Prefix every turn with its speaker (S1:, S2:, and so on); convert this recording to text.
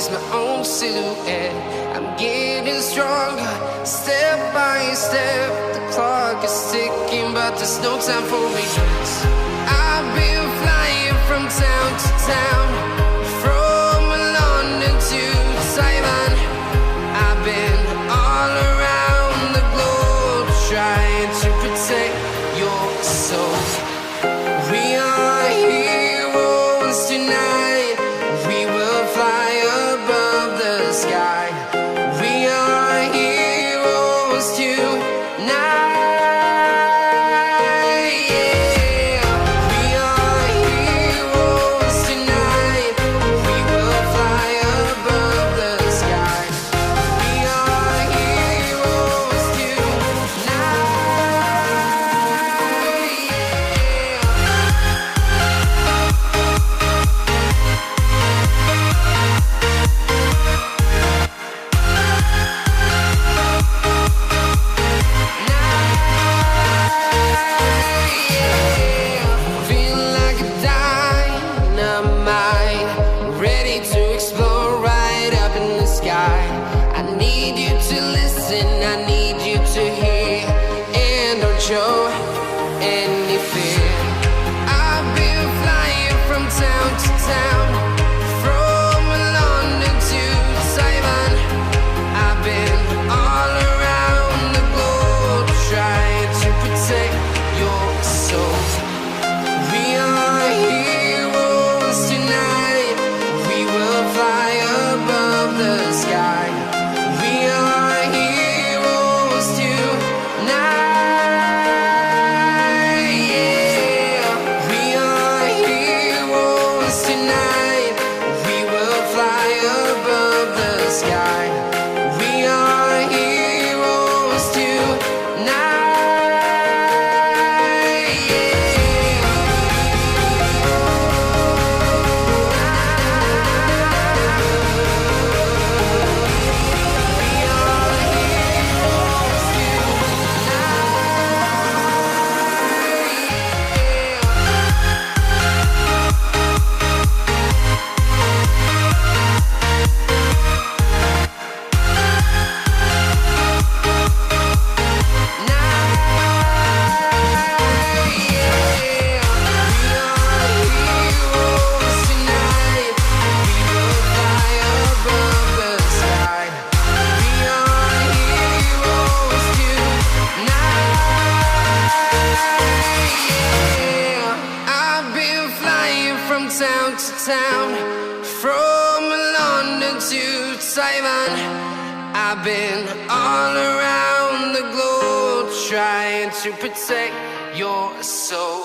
S1: is my own silhouette. I'm getting stronger, step by step. The clock is ticking, but there's no time for regrets. I've been flying from town to town, from London to Taiwan. I've been all around the globe, trying to protect your soul. We are heroes tonight. We will fly above the sky. We are heroes tonight. I need you to listen, I need you to hear, and don't show any fear. I've been flying from town to town, from London to Taiwan. I've been all around the globe, trying to protect your soul. We are heroes tonight. We will fly above the sky. We are heroes tonight. Yeah. We are heroes tonight. We will fly above the sky. We are heroes tonight. Town to town, from London to Taiwan. I've been all around the globe, trying to protect your soul.